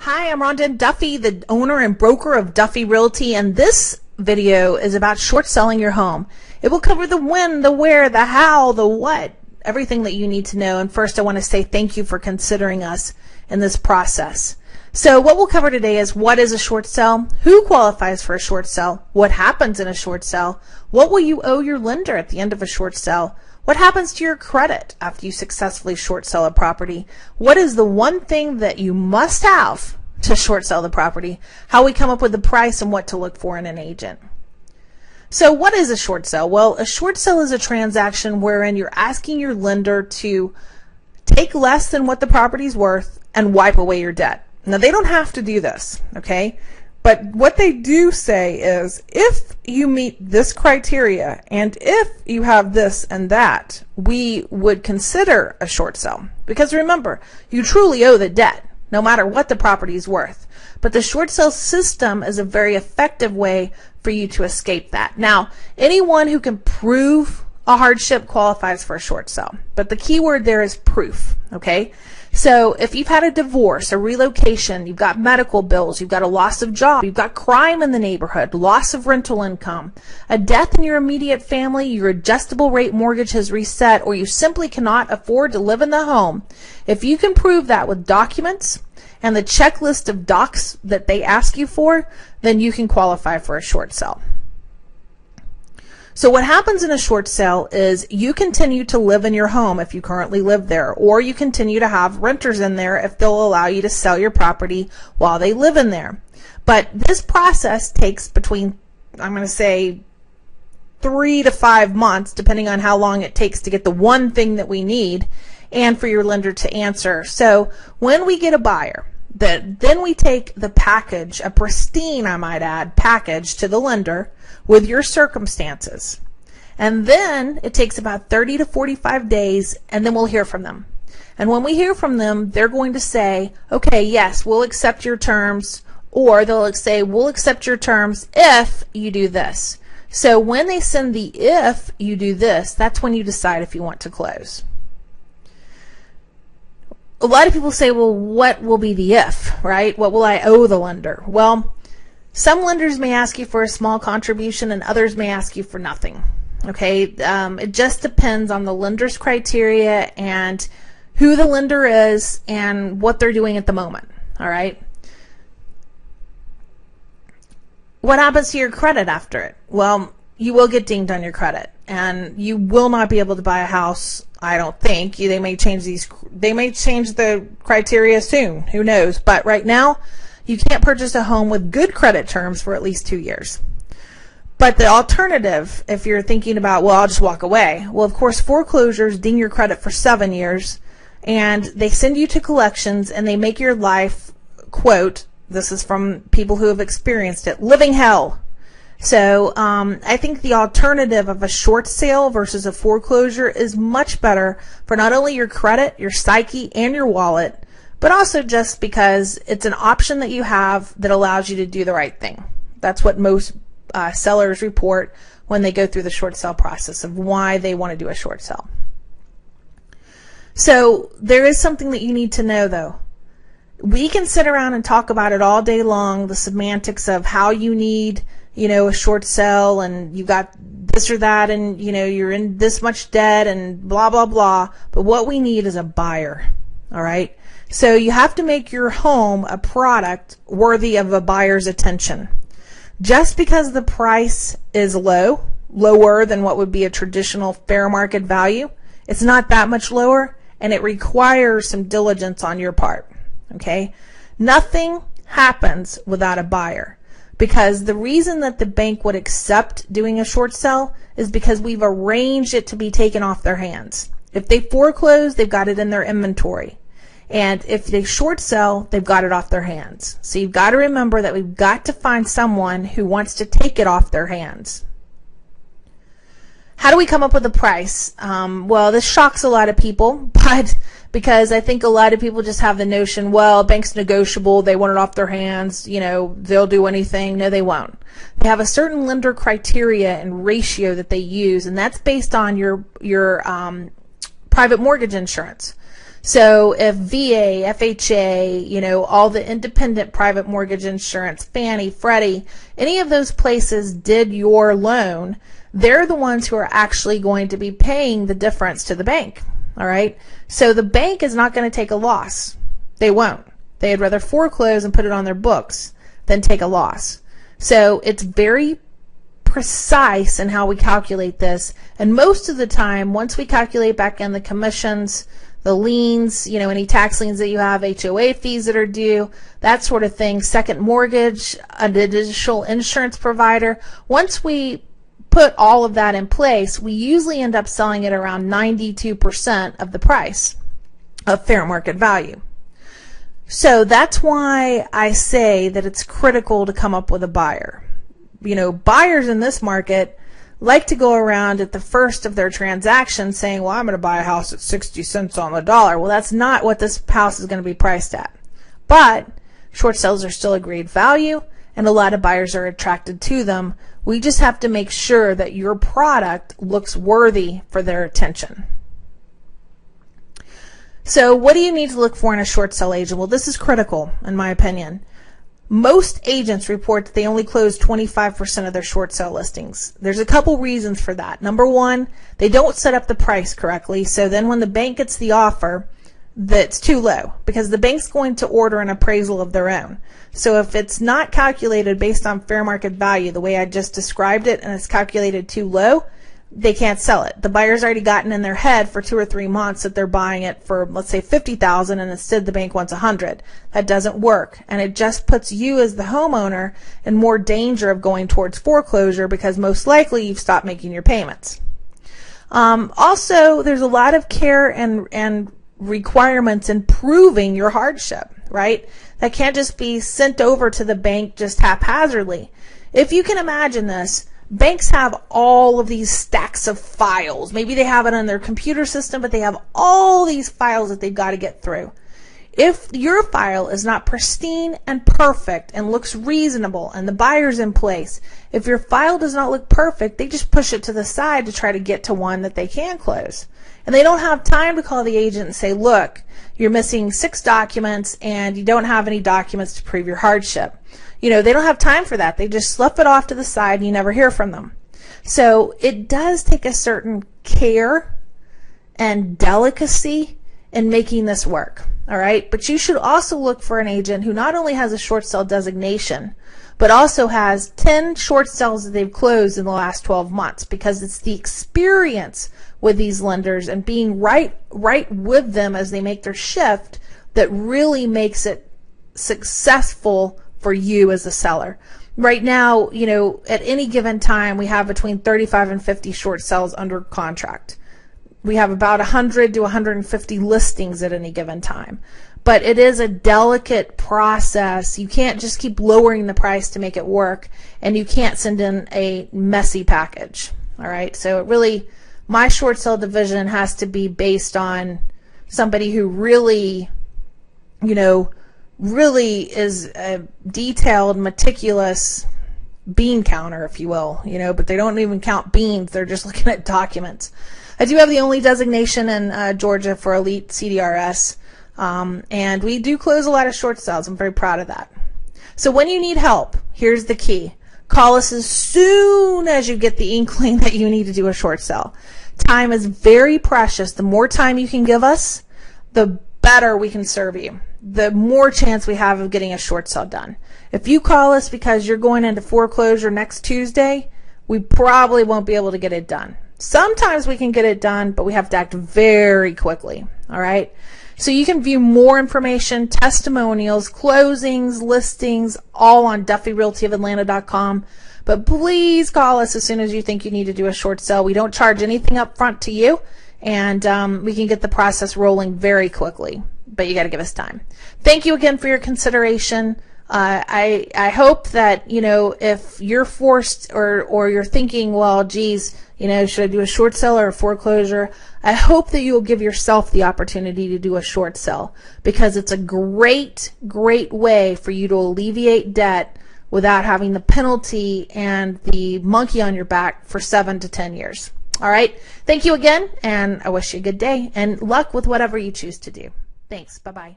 Hi, I'm Rhonda Duffy, the owner and broker of Duffy Realty, and this video is about short selling your home. It will cover the when, the where, the how, the what, everything that you need to know. And first, I want to say thank you for considering us in this process. So what we'll cover today is what is a short sell, who qualifies for a short sell, what happens in a short sell, what will you owe your lender at the end of a short sell, what happens to your credit after you successfully short sell a property, what is the one thing that you must have to short sell the property, how we come up with the price, and what to look for in an agent. So what is a short sell? Well, a short sell is a transaction wherein you're asking your lender to take less than what the property's worth and wipe away your debt. Now, they don't have to do this, okay? But what they do say is, if you meet this criteria and if you have this and that, we would consider a short sell. Because remember, you truly owe the debt, no matter what the property is worth. But the short sale system is a very effective way for you to escape that. Now, anyone who can prove a hardship qualifies for a short sale. But the key word there is proof, okay? So if you've had a divorce, a relocation, you've got medical bills, you've got a loss of job, you've got crime in the neighborhood, loss of rental income, a death in your immediate family, your adjustable rate mortgage has reset, or you simply cannot afford to live in the home, if you can prove that with documents and the checklist of docs that they ask you for, then you can qualify for a short sale. So what happens in a short sale is you continue to live in your home if you currently live there, or you continue to have renters in there if they'll allow you to sell your property while they live in there. But this process takes between, I'm going to say, 3 to 5 months, depending on how long it takes to get the one thing that we need and for your lender to answer. So when we get a buyer, then we take the package, a pristine, I might add, package to the lender with your circumstances. And then it takes about 30 to 45 days, and then we'll hear from them. And when we hear from them, they're going to say, okay, yes, we'll accept your terms, or they'll say, we'll accept your terms if you do this. So when they send the if you do this, that's when you decide if you want to close. A lot of people say, well, what will be the if, right? What will I owe the lender? Well, some lenders may ask you for a small contribution and others may ask you for nothing, okay? It just depends on the lender's criteria and who the lender is and what they're doing at the moment, all right? What happens to your credit after it? Well, you will get dinged on your credit and you will not be able to buy a house, I don't think. They may change the criteria soon, who knows? But right now, you can't purchase a home with good credit terms for at least 2 years. But the alternative, if you're thinking about, well, I'll just walk away. Well, of course, foreclosures ding your credit for 7 years, and they send you to collections, and they make your life, quote, this is from people who have experienced it, living hell. So I think the alternative of a short sale versus a foreclosure is much better for not only your credit, your psyche, and your wallet, but also just because it's an option that you have that allows you to do the right thing. That's what most sellers report when they go through the short sale process of why they want to do a short sale. So there is something that you need to know, though. We can sit around and talk about it all day long, the semantics of how you need, a short sell, and you got this or that, and you're in this much debt and blah blah blah. But what we need is a buyer. All right. So you have to make your home a product worthy of a buyer's attention. Just because the price is lower than what would be a traditional fair market value, it's not that much lower, and it requires some diligence on your part. Okay? Nothing happens without a buyer, because the reason that the bank would accept doing a short sell is because we've arranged it to be taken off their hands. If they foreclose, they've got it in their inventory. And if they short sell, they've got it off their hands. So you've got to remember that we've got to find someone who wants to take it off their hands. How do we come up with a price? Well, this shocks a lot of people, but because I think a lot of people just have the notion, well, bank's negotiable, they want it off their hands, they'll do anything. No, they won't. They have a certain lender criteria and ratio that they use, and that's based on your private mortgage insurance. So if VA, FHA, all the independent private mortgage insurance, Fannie, Freddie, any of those places did your loan, they're the ones who are actually going to be paying the difference to the bank. All right. So the bank is not going to take a loss. They won't. They'd rather foreclose and put it on their books than take a loss. So it's very precise in how we calculate this. And most of the time, once we calculate back in the commissions, the liens, any tax liens that you have, HOA fees that are due, that sort of thing, second mortgage, an additional insurance provider. Once we put all of that in place, we usually end up selling it around 92% of the price of fair market value. So that's why I say that it's critical to come up with a buyer. Buyers in this market like to go around at the first of their transaction saying, well, I'm going to buy a house at 60 cents on the dollar. Well, that's not what this house is going to be priced at. But short sales are still a great value, and a lot of buyers are attracted to them. We just have to make sure that your product looks worthy for their attention. So what do you need to look for in a short sale agent? Well, this is critical, in my opinion. Most agents report that they only close 25% of their short sale listings. There's a couple reasons for that. Number one, they don't set up the price correctly. So then when the bank gets the offer, that's too low, because the bank's going to order an appraisal of their own. So if it's not calculated based on fair market value the way I just described it, and it's calculated too low, they can't sell it. The buyer's already gotten in their head for 2 or 3 months that they're buying it for, let's say, $50,000, and instead the bank wants $100,000. That doesn't work, and it just puts you as the homeowner in more danger of going towards foreclosure, because most likely you've stopped making your payments. Also, there's a lot of care and requirements in proving your hardship, right? That can't just be sent over to the bank just haphazardly. If you can imagine this, banks have all of these stacks of files. Maybe they have it on their computer system, but they have all these files that they've got to get through. If your file is not pristine and perfect and looks reasonable and the buyer's in place, if your file does not look perfect, they just push it to the side to try to get to one that they can close. And they don't have time to call the agent and say, look, you're missing 6 documents and you don't have any documents to prove your hardship. They don't have time for that. They just slough it off to the side and you never hear from them. So it does take a certain care and delicacy in making this work. All right. But you should also look for an agent who not only has a short sale designation, but also has 10 short sales that they've closed in the last 12 months, because it's the experience with these lenders and being right with them as they make their shift that really makes it successful for you as a seller. Right now, at any given time, we have between 35 and 50 short sales under contract. We have about 100 to 150 listings at any given time. But it is a delicate process. You can't just keep lowering the price to make it work, and you can't send in a messy package. All right. So it really, my short sale division has to be based on somebody who really, really is a detailed, meticulous bean counter, if you will, but they don't even count beans. They're just looking at documents. I do have the only designation in Georgia for Elite CDRS. And we do close a lot of short sales. I'm very proud of that. So when you need help, here's the key. Call us as soon as you get the inkling that you need to do a short sale. Time is very precious. The more time you can give us, the better we can serve you. The more chance we have of getting a short sale done. If you call us because you're going into foreclosure next Tuesday, we probably won't be able to get it done. Sometimes we can get it done, but we have to act very quickly. All right. So you can view more information, testimonials, closings, listings, all on DuffyRealtyOfAtlanta.com. But please call us as soon as you think you need to do a short sale. We don't charge anything up front to you, and we can get the process rolling very quickly. But you got to give us time. Thank you again for your consideration. I hope that, if you're forced or you're thinking, well, geez, should I do a short sale or a foreclosure? I hope that you'll give yourself the opportunity to do a short sale, because it's a great, great way for you to alleviate debt without having the penalty and the monkey on your back for 7 to 10 years. All right. Thank you again, and I wish you a good day and luck with whatever you choose to do. Thanks. Bye-bye.